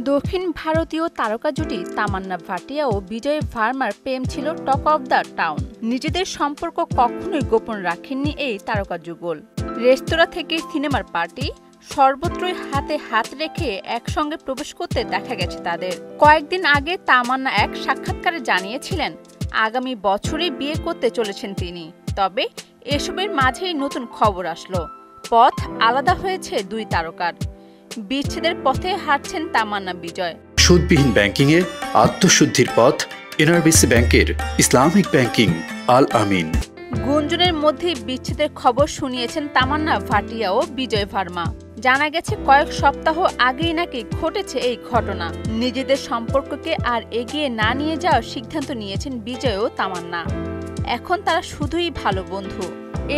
দক্ষিণ ভারতীয় তারকা জুটি তামান্না ভাটিয়া ও বিজয় ভার্মার প্রেম ছিল টক অব দ্য টাউন। নিজেদের সম্পর্ক কখনোই গোপন রাখেননি এই তারকা যুগল। রেস্তোরাঁ থেকে সিনেমার পার্টি সর্বত্রই হাতে হাত রেখে একসঙ্গে প্রবেশ করতে দেখা গেছে তাদের। কয়েকদিন আগে তামান্না এক সাক্ষাৎকারে জানিয়েছিলেন আগামী বছরই বিয়ে করতে চলেছেন তিনি। তবে এসবের মাঝেই নতুন খবর আসলো, পথ আলাদা হয়েছে দুই তারকার। বিচ্ছেদের পথে হাঁটছেন তামান্না বিজয়। সুদবিহীন ব্যাংকিং এ আত্মশুদ্ধির পথ এনআরবিসি ব্যাংকের ইসলামিক ব্যাংকিং আল আমিন। গুঞ্জনের মধ্যেই বিচ্ছেদের খবর শুনিয়েছেন তামান্না ভাটিয়া ও বিজয় ভার্মা। জানা গেছে কয়েক সপ্তাহ আগেই নাকি ঘটেছে এই ঘটনা। নিজেদের সম্পর্ককে আর এগিয়ে না নিয়ে যাওয়ার সিদ্ধান্ত নিয়েছেন বিজয় ও তামান্না। এখন তারা শুধুই ভালো বন্ধু।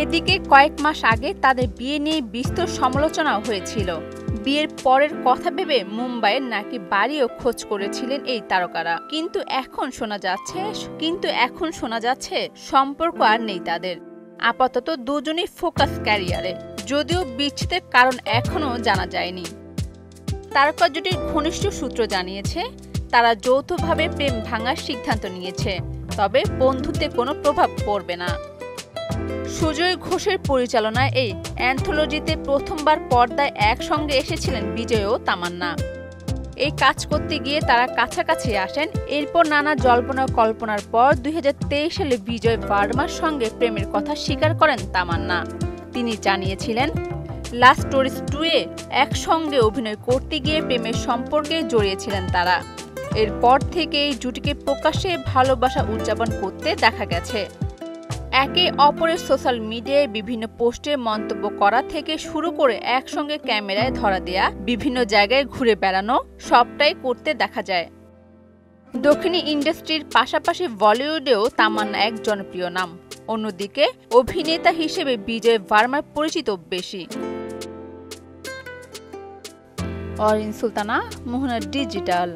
এদিকে কয়েক মাস আগে তাদের বিয়ে নিয়ে বিস্তর সমালোচনা হয়েছিল। বিয়ের পরের কথা ভেবে মুম্বাইয়ের নাকি বাড়িও খোঁজ করেছিলেন এই তারকারা। কিন্তু এখন শোনা যাচ্ছে সম্পর্ক আর নেই তাদের। আপাতত দুজনই ফোকাস ক্যারিয়ারে, যদিও বিচ্ছেদের কারণ এখনো জানা যায়নি। তারকা জুটির ঘনিষ্ঠ সূত্র জানিয়েছে তারা যৌথভাবে প্রেম ভাঙার সিদ্ধান্ত নিয়েছে, তবে বন্ধুত্বে কোনো প্রভাব পড়বে না। সুজয় ঘোষের পরিচালনায় এই অ্যান্থোলজিতে প্রথমবার পর্দায় একসঙ্গে এসেছিলেন বিজয় ও তামান্না। এই কাজ করতে গিয়ে তারা কাছাকাছি আসেন। এরপর নানা জল্পনা কল্পনার পর 2023 সালে বিজয় ভার্মার সঙ্গে প্রেমের কথা স্বীকার করেন তামান্না। তিনি জানিয়েছিলেন লাভ স্টোরিজ 2-এ একসঙ্গে অভিনয় করতে গিয়ে প্রেমের সম্পর্কে জড়িয়েছিলেন তারা। এরপর থেকে এই জুটিকে প্রকাশ্যে ভালোবাসা উদযাপন করতে দেখা গেছে। একে অপরের সোশ্যাল মিডিয়ায় বিভিন্ন পোস্টে মন্তব্য করা থেকে শুরু করে একসঙ্গে ক্যামেরায় ধরা দেয়া, বিভিন্ন জায়গায় ঘুরে বেড়ানো, সবটাই করতে দেখা যায়। দক্ষিণী ইন্ডাস্ট্রির পাশাপাশি বলিউডেও তামান্না এক জনপ্রিয় নাম। অন্যদিকে অভিনেতা হিসেবে বিজয় ভার্মার পরিচিত বেশি। অরিন সুলতানা, মোহনা ডিজিটাল।